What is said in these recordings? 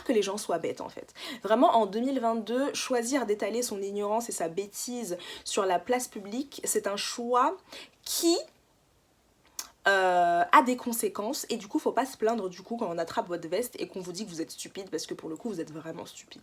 que les gens soient bêtes en fait. Vraiment en 2022, choisir d'étaler son ignorance et sa bêtise sur la place publique, c'est un choix qui a des conséquences et du coup faut pas se plaindre du coup quand on attrape votre veste et qu'on vous dit que vous êtes stupide parce que pour le coup vous êtes vraiment stupide.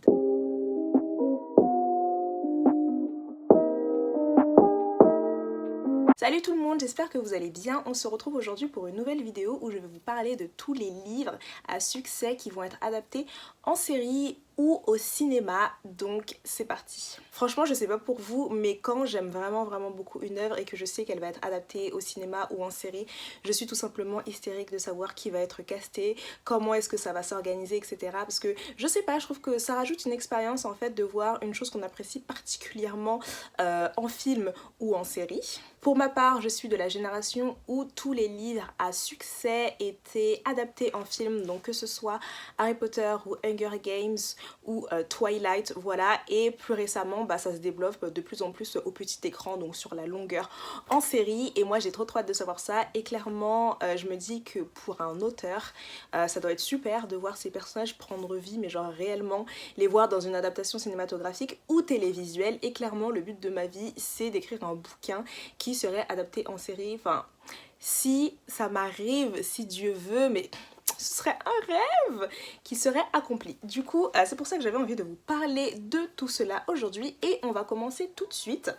Salut tout le monde, j'espère que vous allez bien. On se retrouve aujourd'hui pour une nouvelle vidéo où je vais vous parler de tous les livres à succès qui vont être adaptés en série ou au cinéma, donc c'est parti. Franchement je sais pas pour vous, mais quand j'aime vraiment beaucoup une œuvre et que je sais qu'elle va être adaptée au cinéma ou en série, je suis tout simplement hystérique de savoir qui va être casté, comment est-ce que ça va s'organiser, etc. Parce que je sais pas, je trouve que ça rajoute une expérience en fait de voir une chose qu'on apprécie particulièrement en film ou en série. Pour ma part, je suis de la génération où tous les livres à succès étaient adaptés en film, donc que ce soit Harry Potter ou Hunger Games ou Twilight, voilà, et plus récemment ça se développe de plus en plus au petit écran, donc sur la longueur en série, et moi j'ai trop hâte de savoir ça, et clairement je me dis que pour un auteur ça doit être super de voir ces personnages prendre vie, mais genre réellement les voir dans une adaptation cinématographique ou télévisuelle, et clairement le but de ma vie c'est d'écrire un bouquin qui serait adapté en série, enfin si ça m'arrive, si Dieu veut, mais ce serait un rêve qui serait accompli. Du coup, c'est pour ça que j'avais envie de vous parler de tout cela aujourd'hui et on va commencer tout de suite.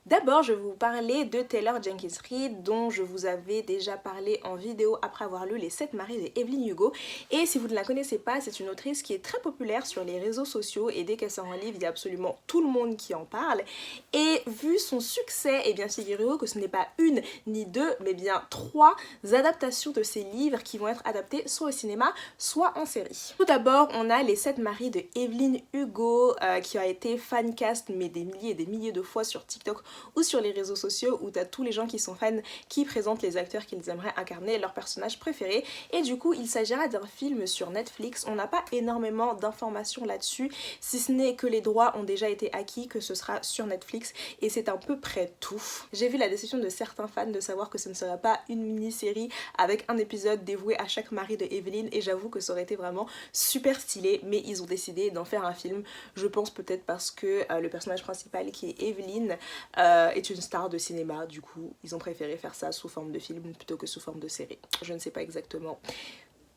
D'abord, je vais vous parler de Taylor Jenkins Reid, dont je vous avais déjà parlé en vidéo après avoir lu Les 7 maris de Evelyn Hugo. Et si vous ne la connaissez pas, c'est une autrice qui est très populaire sur les réseaux sociaux et dès qu'elle sort un livre, il y a absolument tout le monde qui en parle. Et vu son succès, et bien figurez-vous que ce n'est pas une ni deux, mais bien 3 adaptations de ses livres qui vont être adaptés soit au cinéma, soit en série. Tout d'abord, on a Les 7 maris de Evelyn Hugo, qui a été fancast mais des milliers et des milliers de fois sur TikTok ou sur les réseaux sociaux où t'as tous les gens qui sont fans qui présentent les acteurs qu'ils aimeraient incarner, leurs personnages préférés, et du coup il s'agira d'un film sur Netflix. On n'a pas énormément d'informations là-dessus, si ce n'est que les droits ont déjà été acquis, que ce sera sur Netflix, et c'est à peu près tout. J'ai vu la déception de certains fans de savoir que ce ne serait pas une mini-série avec un épisode dévoué à chaque mari de Evelyn, et j'avoue que ça aurait été vraiment super stylé, mais ils ont décidé d'en faire un film, je pense peut-être parce que le personnage principal qui est Evelyn est une star de cinéma, du coup ils ont préféré faire ça sous forme de film plutôt que sous forme de série. Je ne sais pas exactement,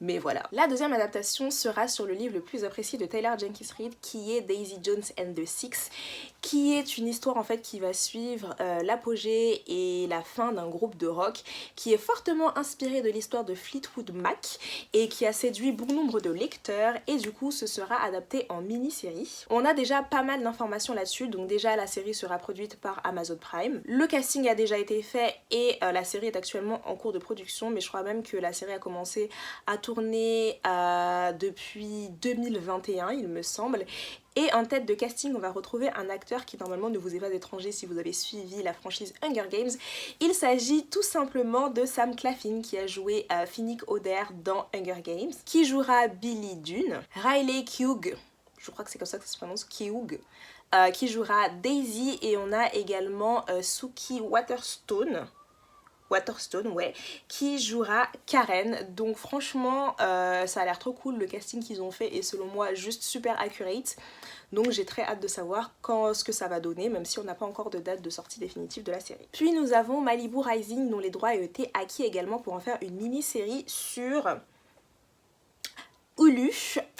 mais voilà. La deuxième adaptation sera sur le livre le plus apprécié de Taylor Jenkins Reid, qui est Daisy Jones and the Six, qui est une histoire en fait qui va suivre l'apogée et la fin d'un groupe de rock qui est fortement inspiré de l'histoire de Fleetwood Mac et qui a séduit bon nombre de lecteurs, et du coup ce sera adapté en mini-série. On a déjà pas mal d'informations là-dessus, donc déjà la série sera produite par Amazon Prime. Le casting a déjà été fait et la série est actuellement en cours de production, mais je crois même que la série a commencé à tourner depuis 2021 il me semble. Et en tête de casting, on va retrouver un acteur qui normalement ne vous est pas étranger si vous avez suivi la franchise Hunger Games. Il s'agit tout simplement de Sam Claflin qui a joué Finnick Oder dans Hunger Games, qui jouera Billy Dunne, Riley Keough, je crois que c'est comme ça que ça se prononce, Keough, qui jouera Daisy, et on a également Suki Waterstone, ouais, qui jouera Karen. Donc franchement ça a l'air trop cool, le casting qu'ils ont fait est selon moi juste super accurate, donc j'ai très hâte de savoir ce que ça va donner, même si on n'a pas encore de date de sortie définitive de la série. Puis nous avons Malibu Rising, dont les droits ont été acquis également pour en faire une mini-série sur Hulu,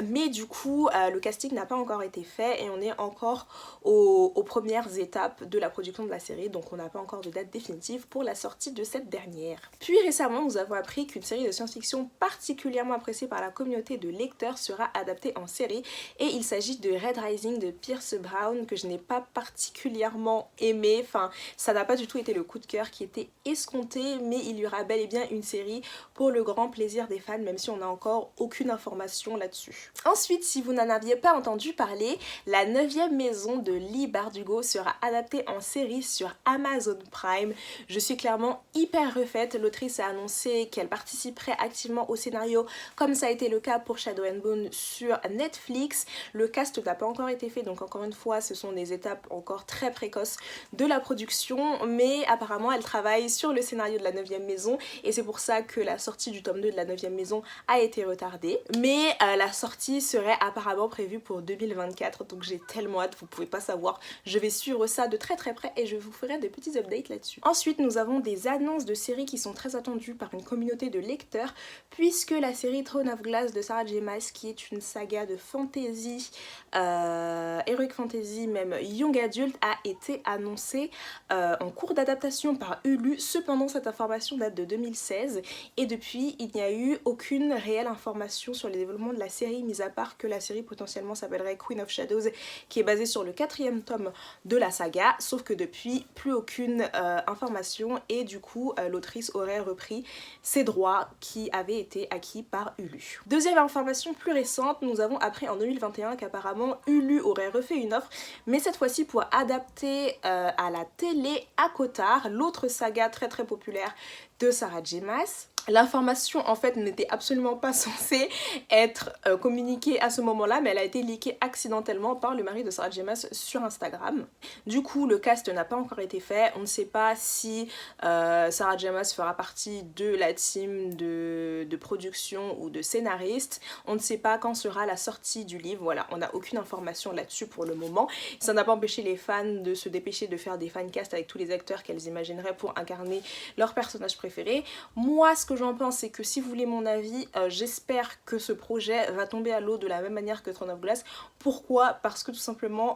mais du coup le casting n'a pas encore été fait et on est encore aux premières étapes de la production de la série, donc on n'a pas encore de date définitive pour la sortie de cette dernière. Puis récemment nous avons appris qu'une série de science-fiction particulièrement appréciée par la communauté de lecteurs sera adaptée en série, et il s'agit de Red Rising de Pierce Brown, que je n'ai pas particulièrement aimé, enfin ça n'a pas du tout été le coup de cœur qui était escompté, mais il y aura bel et bien une série pour le grand plaisir des fans, même si on n'a encore aucune information là-dessus. Ensuite, si vous n'en aviez pas entendu parler, La 9e maison de Leigh Bardugo sera adaptée en série sur Amazon Prime. Je suis clairement hyper refaite. L'autrice a annoncé qu'elle participerait activement au scénario, comme ça a été le cas pour Shadow and Bone sur Netflix. Le cast n'a pas encore été fait, donc encore une fois ce sont des étapes encore très précoces de la production, mais apparemment elle travaille sur le scénario de La 9e maison, et c'est pour ça que la sortie du tome 2 de La 9e maison a été retardée. Mais mais la sortie serait apparemment prévue pour 2024, donc j'ai tellement hâte, vous pouvez pas savoir. Je vais suivre ça de très très près et je vous ferai des petits updates là-dessus. Ensuite, nous avons des annonces de séries qui sont très attendues par une communauté de lecteurs, puisque la série Throne of Glass de Sarah J Maas, qui est une saga de fantasy, heroic fantasy, même young adult, a été annoncée en cours d'adaptation par Hulu. Cependant, cette information date de 2016 et depuis, il n'y a eu aucune réelle information sur les développements de la série, mis à part que la série potentiellement s'appellerait Queen of Shadows, qui est basée sur le 4e tome de la saga, sauf que depuis, plus aucune information et du coup, l'autrice aurait repris ses droits qui avaient été acquis par Hulu. Deuxième information plus récente, nous avons appris en 2021 qu'apparemment Hulu aurait refait une offre, mais cette fois-ci pour adapter à la télé ACOTAR, l'autre saga très très populaire de Sarah J Maas. L'information en fait n'était absolument pas censée être communiquée à ce moment-là, mais elle a été leakée accidentellement par le mari de Sarah J Maas sur Instagram. Du coup, le cast n'a pas encore été fait. On ne sait pas si Sarah J Maas fera partie de la team de production ou de scénariste. On ne sait pas quand sera la sortie du livre. Voilà, on n'a aucune information là-dessus pour le moment. Ça n'a pas empêché les fans de se dépêcher de faire des fancasts avec tous les acteurs qu'elles imagineraient pour incarner leur personnage préféré. Moi, ce que j'en pense, c'est que si vous voulez mon avis, j'espère que ce projet va tomber à l'eau de la même manière que Throne of Glass. Pourquoi? Parce que tout simplement,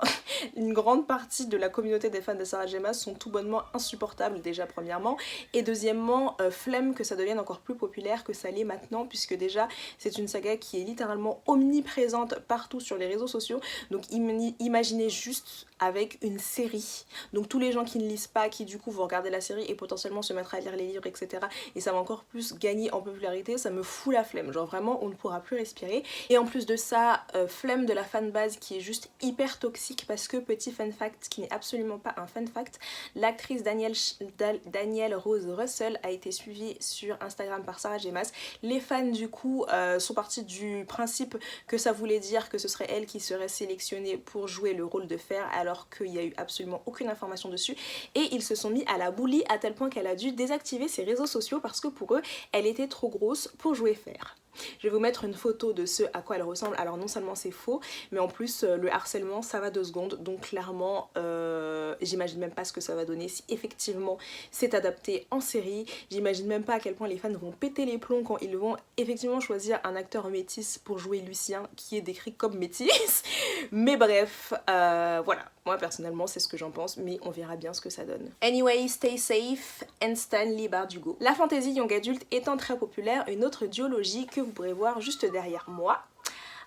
une grande partie de la communauté des fans de Sarah J Maas sont tout bonnement insupportables déjà premièrement, et deuxièmement, flemme que ça devienne encore plus populaire que ça l'est maintenant, puisque déjà c'est une saga qui est littéralement omniprésente partout sur les réseaux sociaux. Donc imaginez juste avec une série, donc tous les gens qui ne lisent pas, qui du coup vont regarder la série et potentiellement se mettre à lire les livres, etc. Et ça va encore plus gagner en popularité, ça me fout la flemme, genre vraiment on ne pourra plus respirer. Et en plus de ça, flemme de la fanbase qui est juste hyper toxique, parce que petit fun fact qui n'est absolument pas un fun fact, l'actrice Danielle Rose Russell a été suivie sur Instagram par Sarah J Maas. Les fans du coup sont partis du principe que ça voulait dire que ce serait elle qui serait sélectionnée pour jouer le rôle de Fer, alors qu'il n'y a eu absolument aucune information dessus, et ils se sont mis à la bully à tel point qu'elle a dû désactiver ses réseaux sociaux parce que pour eux elle était trop grosse pour jouer Fer. Je vais vous mettre une photo de ce à quoi elle ressemble. Alors non seulement c'est faux, mais en plus le harcèlement ça va 2 secondes, donc clairement j'imagine même pas ce que ça va donner si effectivement c'est adapté en série. J'imagine même pas à quel point les fans vont péter les plombs quand ils vont effectivement choisir un acteur métis pour jouer Lucien qui est décrit comme métis. Mais bref, voilà, moi personnellement c'est ce que j'en pense, mais on verra bien ce que ça donne. Anyway, stay safe and Stanley Bardugo. La fantasy young adult étant très populaire, une autre duologie que vous pourrez voir juste derrière moi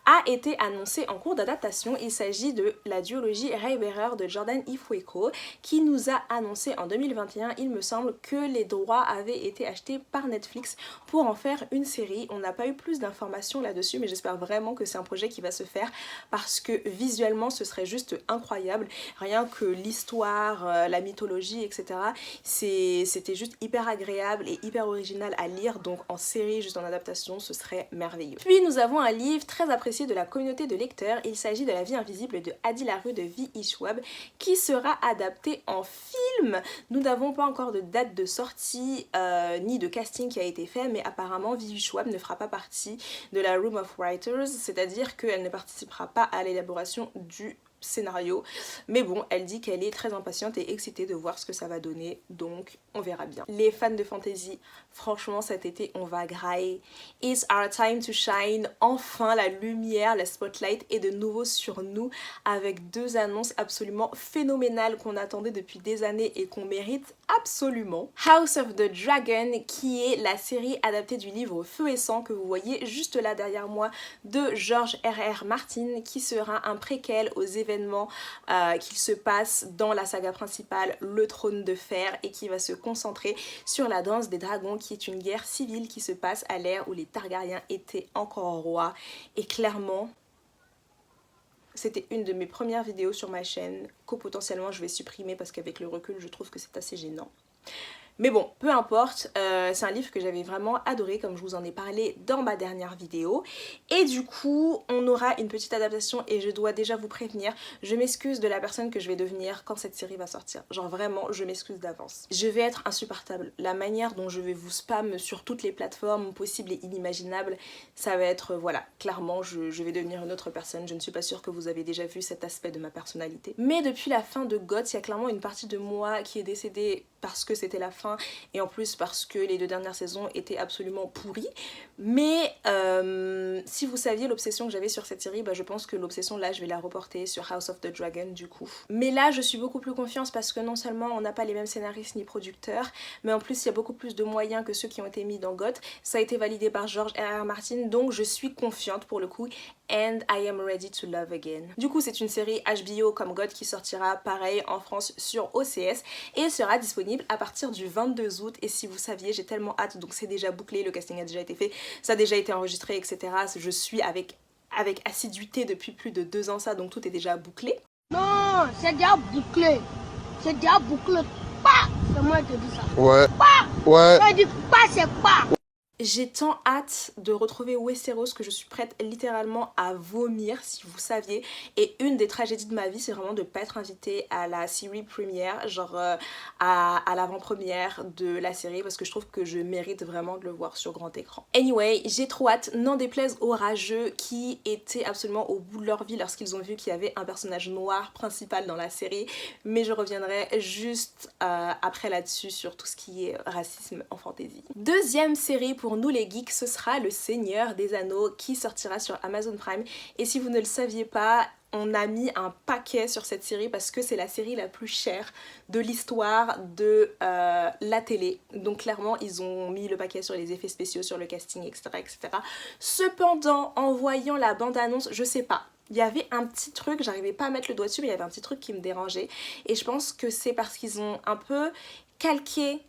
a été annoncé en cours d'adaptation. Il s'agit de la duologie Raybearer de Jordan Ifueko, qui nous a annoncé en 2021, il me semble, que les droits avaient été achetés par Netflix pour en faire une série. On n'a pas eu plus d'informations là-dessus, mais j'espère vraiment que c'est un projet qui va se faire, parce que visuellement ce serait juste incroyable. Rien que l'histoire, la mythologie, etc. C'était juste hyper agréable et hyper original à lire, donc en série, juste en adaptation, ce serait merveilleux. Puis nous avons un livre très apprécié de la communauté de lecteurs, il s'agit de La vie invisible de Adi Larue de V.E. Schwab, qui sera adapté en film. Nous n'avons pas encore de date de sortie ni de casting qui a été fait, mais apparemment V.E. Schwab ne fera pas partie de la Room of Writers, c'est-à-dire qu'elle ne participera pas à l'élaboration du scénario, mais bon, elle dit qu'elle est très impatiente et excitée de voir ce que ça va donner, donc on verra bien. Les fans de fantasy, franchement cet été on va grailler. It's our time to shine. Enfin la lumière, la spotlight est de nouveau sur nous, avec 2 annonces absolument phénoménales qu'on attendait depuis des années et qu'on mérite absolument. House of the Dragon, qui est la série adaptée du livre Feu et Sang que vous voyez juste là derrière moi de George R.R. Martin, qui sera un préquel aux événements qu'il se passe dans la saga principale Le Trône de Fer, et qui va se concentrer sur la danse des dragons, qui est une guerre civile qui se passe à l'ère où les Targaryens étaient encore rois. Et clairement, c'était une de mes premières vidéos sur ma chaîne que potentiellement je vais supprimer parce qu'avec le recul je trouve que c'est assez gênant. Mais bon, peu importe, c'est un livre que j'avais vraiment adoré comme je vous en ai parlé dans ma dernière vidéo. Et du coup, on aura une petite adaptation et je dois déjà vous prévenir, je m'excuse de la personne que je vais devenir quand cette série va sortir. Genre vraiment, je m'excuse d'avance. Je vais être insupportable. La manière dont je vais vous spam sur toutes les plateformes possibles et inimaginables, ça va être, voilà, clairement, je vais devenir une autre personne. Je ne suis pas sûre que vous avez déjà vu cet aspect de ma personnalité. Mais depuis la fin de GOT, il y a clairement une partie de moi qui est décédée parce que c'était la fin et en plus parce que les 2 dernières saisons étaient absolument pourries. Mais si vous saviez l'obsession que j'avais sur cette série, bah, je pense que l'obsession là je vais la reporter sur House of the Dragon du coup. Mais là je suis beaucoup plus confiante parce que non seulement on n'a pas les mêmes scénaristes ni producteurs, mais en plus il y a beaucoup plus de moyens que ceux qui ont été mis dans GOT. Ça a été validé par George R.R. Martin, donc je suis confiante pour le coup. And I am ready to love again. Du coup c'est une série HBO comme GOT qui sortira pareil en France sur OCS et sera disponible à partir du 22 août. Et si vous saviez, j'ai tellement hâte, donc c'est déjà bouclé, le casting a déjà été fait, ça a déjà été enregistré, etc. Je suis avec assiduité depuis plus de 2 ans ça, donc tout est déjà bouclé. Non, c'est déjà bouclé. C'est déjà bouclé. Pas. C'est moi qui dis ça. Ouais. Pas. Ouais. Je dis pas, c'est pas. J'ai tant hâte de retrouver Westeros que je suis prête littéralement à vomir si vous saviez. Et une des tragédies de ma vie c'est vraiment de ne pas être invitée à la série première, genre à l'avant-première de la série parce que je trouve que je mérite vraiment de le voir sur grand écran. Anyway, j'ai trop hâte, n'en déplaise aux rageux qui étaient absolument au bout de leur vie lorsqu'ils ont vu qu'il y avait un personnage noir principal dans la série. Mais je reviendrai juste après là-dessus sur tout ce qui est racisme en fantasy. Deuxième série pour nous les geeks, ce sera Le Seigneur des Anneaux qui sortira sur Amazon Prime. Et si vous ne le saviez pas, on a mis un paquet sur cette série parce que c'est la série la plus chère de l'histoire de la télé. Donc clairement ils ont mis le paquet sur les effets spéciaux, sur le casting, etc. etc. Cependant, en voyant la bande-annonce, je sais pas, il y avait un petit truc, j'arrivais pas à mettre le doigt dessus, mais il y avait un petit truc qui me dérangeait. Et je pense que c'est parce qu'ils ont un peu calqué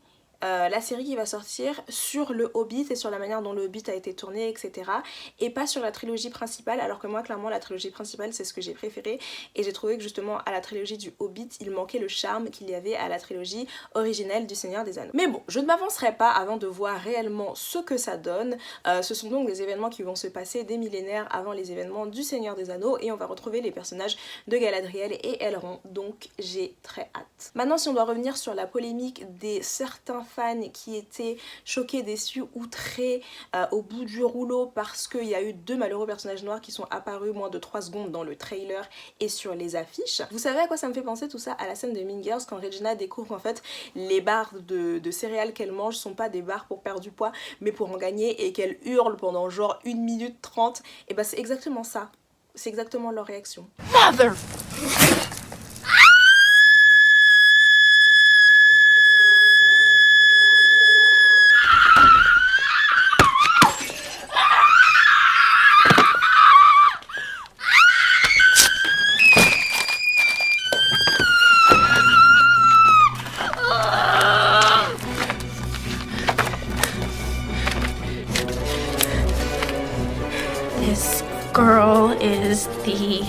la série qui va sortir sur le Hobbit et sur la manière dont le Hobbit a été tourné, etc. Et pas sur la trilogie principale, alors que moi clairement la trilogie principale c'est ce que j'ai préféré et j'ai trouvé que justement à la trilogie du Hobbit il manquait le charme qu'il y avait à la trilogie originelle du Seigneur des Anneaux. Mais bon, je ne m'avancerai pas avant de voir réellement ce que ça donne. Ce sont donc des événements qui vont se passer des millénaires avant les événements du Seigneur des Anneaux et on va retrouver les personnages de Galadriel et Elrond, donc j'ai très hâte. Maintenant si on doit revenir sur la polémique des certains fans qui étaient choqués, déçus, outrés au bout du rouleau parce qu'il y a eu 2 malheureux personnages noirs qui sont apparus moins de 3 secondes dans le trailer et sur les affiches. Vous savez à quoi ça me fait penser tout ça? À la scène de Mean Girls quand Regina découvre qu'en fait les barres de céréales qu'elle mange sont pas des barres pour perdre du poids mais pour en gagner et qu'elle hurle pendant genre 1 minute 30. Et bah c'est exactement ça, c'est exactement leur réaction. Mother. This girl is the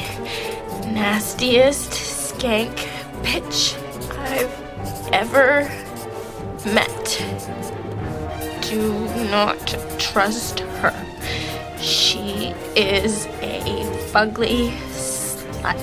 nastiest skank bitch I've ever met. Do not trust her. She is a fugly slut.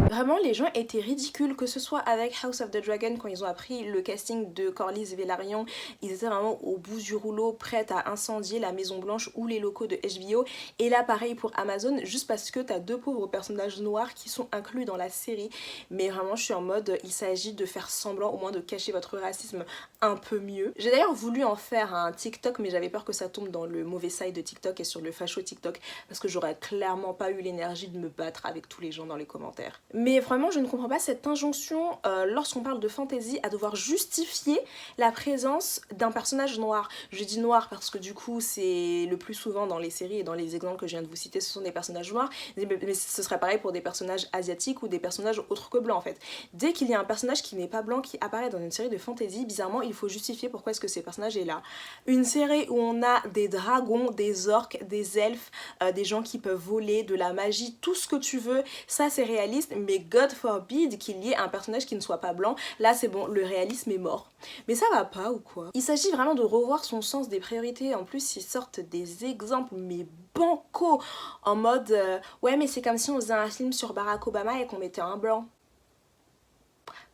Vraiment les gens étaient ridicules, que ce soit avec House of the Dragon quand ils ont appris le casting de Corlys Velaryon, ils étaient vraiment au bout du rouleau, prêts à incendier la Maison Blanche ou les locaux de HBO. Et là pareil pour Amazon, juste parce que t'as 2 pauvres personnages noirs qui sont inclus dans la série. Mais vraiment je suis en mode, il s'agit de faire semblant au moins de cacher votre racisme un peu mieux. J'ai d'ailleurs voulu en faire un TikTok mais j'avais peur que ça tombe dans le mauvais side de TikTok et sur le facho TikTok parce que j'aurais clairement pas eu l'énergie de me battre avec tous les gens dans les commentaires. Mais Mais vraiment je ne comprends pas cette injonction lorsqu'on parle de fantasy à devoir justifier la présence d'un personnage noir. Je dis noir parce que du coup c'est le plus souvent dans les séries et dans les exemples que je viens de vous citer, ce sont des personnages noirs, mais ce serait pareil pour des personnages asiatiques ou des personnages autres que blancs en fait. Dès qu'il y a un personnage qui n'est pas blanc qui apparaît dans une série de fantasy, bizarrement il faut justifier pourquoi est-ce que ce personnage est là. Une série où on a des dragons, des orques, des elfes, des gens qui peuvent voler, de la magie, tout ce que tu veux, ça c'est réaliste, mais God forbid qu'il y ait un personnage qui ne soit pas blanc, là c'est bon, le réalisme est mort. Mais ça va pas ou quoi? Il s'agit vraiment de revoir son sens des priorités, en plus ils sortent des exemples mais bancos, en mode ouais mais c'est comme si on faisait un film sur Barack Obama et qu'on mettait un blanc.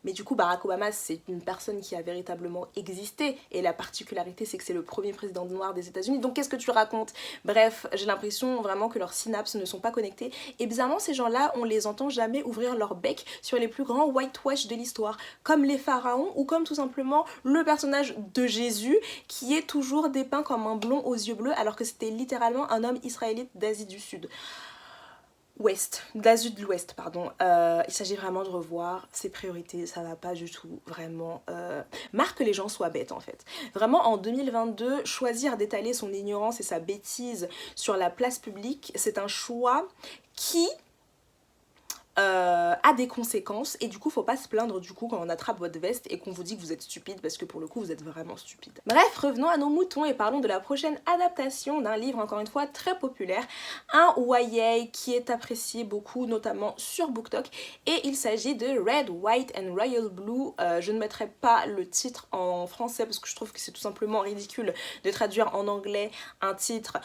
Mais du coup Barack Obama c'est une personne qui a véritablement existé et la particularité c'est que c'est le premier président noir des États-Unis, donc qu'est-ce que tu racontes? Bref, j'ai l'impression vraiment que leurs synapses ne sont pas connectées et bizarrement ces gens-là on les entend jamais ouvrir leur bec sur les plus grands whitewash de l'histoire, comme les pharaons ou comme tout simplement le personnage de Jésus qui est toujours dépeint comme un blond aux yeux bleus alors que c'était littéralement un homme israélite d'Asie du Sud. D'Asie de l'Ouest, pardon. Il s'agit vraiment de revoir ses priorités, ça va pas du tout, vraiment. Marre que les gens soient bêtes en fait. Vraiment en 2022, choisir d'étaler son ignorance et sa bêtise sur la place publique, c'est un choix qui a des conséquences et du coup faut pas se plaindre du coup quand on attrape votre veste et qu'on vous dit que vous êtes stupide parce que pour le coup vous êtes vraiment stupide. Bref, revenons à nos moutons et parlons de la prochaine adaptation d'un livre encore une fois très populaire, un YA qui est apprécié beaucoup notamment sur BookTok et il s'agit de Red, White and Royal Blue. Je ne mettrai pas le titre en français parce que je trouve que c'est tout simplement ridicule de traduire en anglais un titre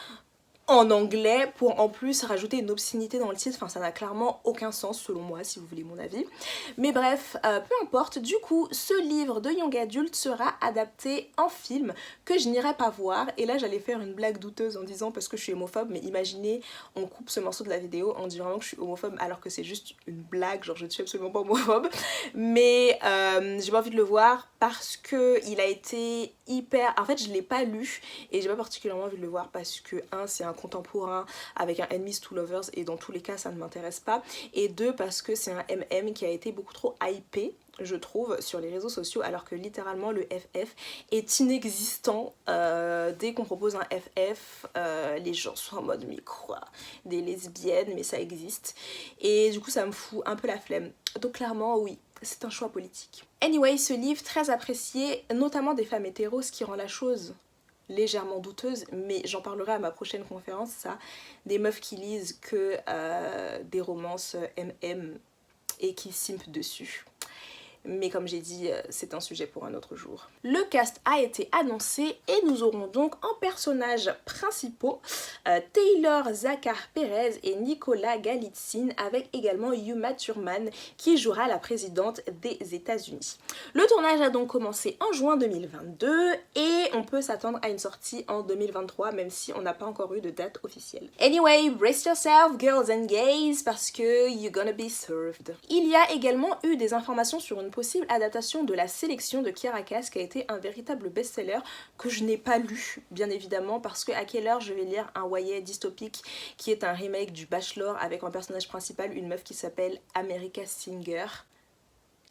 en anglais pour en plus rajouter une obscénité dans le titre, enfin ça n'a clairement aucun sens selon moi si vous voulez mon avis. Mais bref, peu importe, du coup ce livre de Young Adult sera adapté en film que je n'irai pas voir et là j'allais faire une blague douteuse en disant parce que je suis homophobe, mais imaginez on coupe ce morceau de la vidéo en disant vraiment que je suis homophobe alors que c'est juste une blague, genre je ne suis absolument pas homophobe, mais j'ai pas envie de le voir parce que il a été hyper, en fait je l'ai pas lu et j'ai pas particulièrement envie de le voir parce que c'est un contemporain avec un Enemies to Lovers et dans tous les cas ça ne m'intéresse pas, et deux parce que c'est un MM qui a été beaucoup trop hypé je trouve sur les réseaux sociaux alors que littéralement le FF est inexistant. Dès qu'on propose un FF les gens sont en mode mais quoi, des lesbiennes, mais ça existe et du coup ça me fout un peu la flemme, donc clairement oui c'est un choix politique. Anyway, ce livre très apprécié notamment des femmes hétéros, ce qui rend la chose légèrement douteuse, mais j'en parlerai à ma prochaine conférence, ça, des meufs qui lisent que des romances MM et qui simpent dessus. Mais comme j'ai dit, c'est un sujet pour un autre jour. Le cast a été annoncé et nous aurons donc en personnages principaux Taylor Zakhar Perez et Nicolas Galitzine, avec également Uma Thurman qui jouera la présidente des États-Unis. Le tournage a donc commencé en juin 2022 et on peut s'attendre à une sortie en 2023 même si on n'a pas encore eu de date officielle. Anyway, brace yourself girls and gays parce que you're gonna be served. Il y a également eu des informations sur une possible adaptation de La Sélection de Kiera Cass qui a été un véritable best-seller que je n'ai pas lu bien évidemment parce que à quelle heure je vais lire un YA dystopique qui est un remake du Bachelor avec en personnage principal une meuf qui s'appelle America Singer.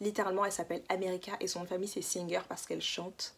Littéralement elle s'appelle America et son nom de famille c'est Singer parce qu'elle chante.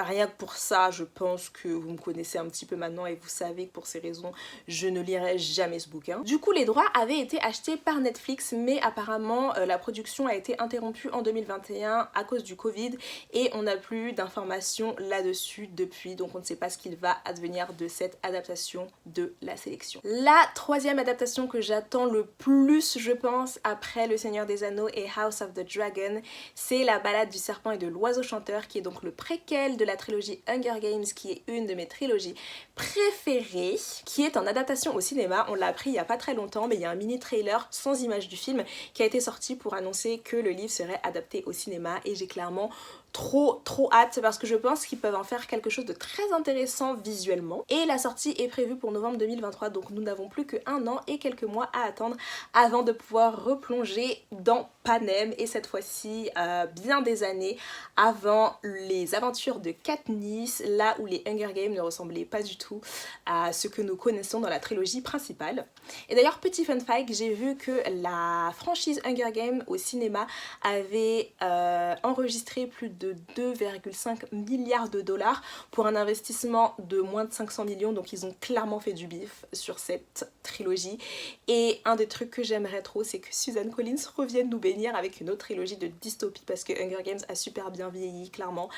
Rien que pour ça, je pense que vous me connaissez un petit peu maintenant et vous savez que pour ces raisons, je ne lirai jamais ce bouquin. Du coup, les droits avaient été achetés par Netflix, mais apparemment, la production a été interrompue en 2021 à cause du Covid et on n'a plus d'informations là-dessus depuis, donc on ne sait pas ce qu'il va advenir de cette adaptation de La Sélection. La troisième adaptation que j'attends le plus, je pense, après Le Seigneur des Anneaux et House of the Dragon, c'est La Ballade du Serpent et de l'Oiseau Chanteur, qui est donc le préquel de la trilogie Hunger Games, qui est une de mes trilogies préférées, qui est en adaptation au cinéma. On l'a appris il y a pas très longtemps, mais il y a un mini trailer sans image du film qui a été sorti pour annoncer que le livre serait adapté au cinéma et j'ai clairement trop hâte parce que je pense qu'ils peuvent en faire quelque chose de très intéressant visuellement. Et la sortie est prévue pour novembre 2023, donc nous n'avons plus qu'un an et quelques mois à attendre avant de pouvoir replonger dans Panem, et cette fois-ci bien des années avant les aventures de Katniss, là où les Hunger Games ne ressemblaient pas du tout à ce que nous connaissons dans la trilogie principale. Et d'ailleurs, petit fun fact, j'ai vu que la franchise Hunger Games au cinéma avait enregistré plus de 2,5 milliards de dollars pour un investissement de moins de 500 millions, donc ils ont clairement fait du bif sur cette trilogie. Et un des trucs que j'aimerais trop, c'est que Suzanne Collins revienne nous bénir avec une autre trilogie de dystopie, parce que Hunger Games a super bien vieilli, clairement.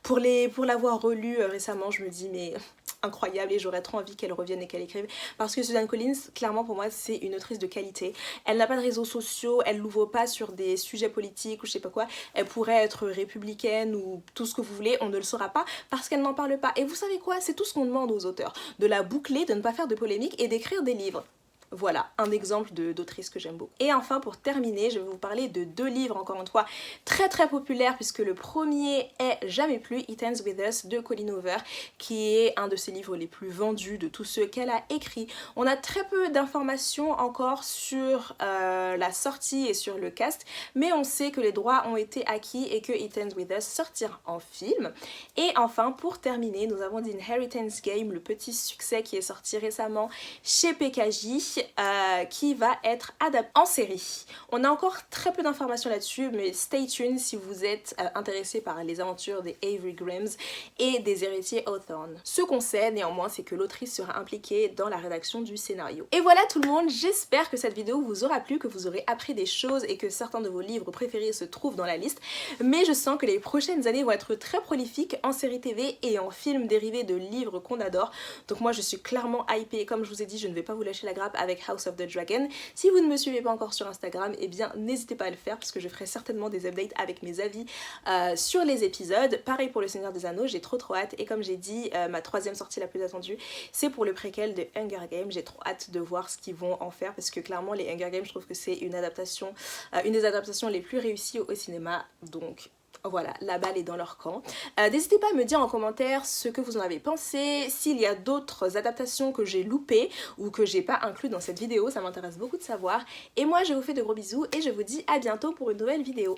Pour l'avoir relu récemment, je me dis mais incroyable, et j'aurais trop envie qu'elle revienne et qu'elle écrive, parce que Suzanne Collins, clairement pour moi, c'est une autrice de qualité. Elle n'a pas de réseaux sociaux, elle n'ouvre pas sur des sujets politiques ou je sais pas quoi, elle pourrait être républicaine ou tout ce que vous voulez, on ne le saura pas parce qu'elle n'en parle pas. Et vous savez quoi, c'est tout ce qu'on demande aux auteurs, de la boucler, de ne pas faire de polémique et d'écrire des livres. Voilà, un exemple d'autrice que j'aime beaucoup. Et enfin, pour terminer, je vais vous parler de 2 livres, encore une fois, très populaires, puisque le premier est Jamais plus, It Ends With Us de Colleen Hoover, qui est un de ses livres les plus vendus de tous ceux qu'elle a écrits. On a très peu d'informations encore sur la sortie et sur le cast, mais on sait que les droits ont été acquis et que It Ends With Us sortira en film. Et enfin, pour terminer, nous avons The Inheritance Game, le petit succès qui est sorti récemment chez PKJ, qui va être adapté en série. On a encore très peu d'informations là-dessus, mais stay tuned si vous êtes intéressé par les aventures des Avery Grahams et des héritiers Hawthorne. Ce qu'on sait néanmoins, c'est que l'autrice sera impliquée dans la rédaction du scénario. Et voilà tout le monde, j'espère que cette vidéo vous aura plu, que vous aurez appris des choses et que certains de vos livres préférés se trouvent dans la liste, mais je sens que les prochaines années vont être très prolifiques en séries TV et en films dérivés de livres qu'on adore. Donc moi je suis clairement hypée, comme je vous ai dit, je ne vais pas vous lâcher la grappe avec House of the Dragon. Si vous ne me suivez pas encore sur Instagram, eh bien n'hésitez pas à le faire, parce que je ferai certainement des updates avec mes avis sur les épisodes. Pareil pour le Seigneur des Anneaux, j'ai trop hâte, et comme j'ai dit, ma 3e sortie la plus attendue, c'est pour le préquel de Hunger Games. J'ai trop hâte de voir ce qu'ils vont en faire, parce que clairement les Hunger Games, je trouve que c'est une adaptation, une des adaptations les plus réussies au cinéma, donc voilà, la balle est dans leur camp. N'hésitez pas à me dire en commentaire ce que vous en avez pensé, s'il y a d'autres adaptations que j'ai loupées ou que j'ai pas inclus dans cette vidéo, ça m'intéresse beaucoup de savoir. Et moi je vous fais de gros bisous et je vous dis à bientôt pour une nouvelle vidéo.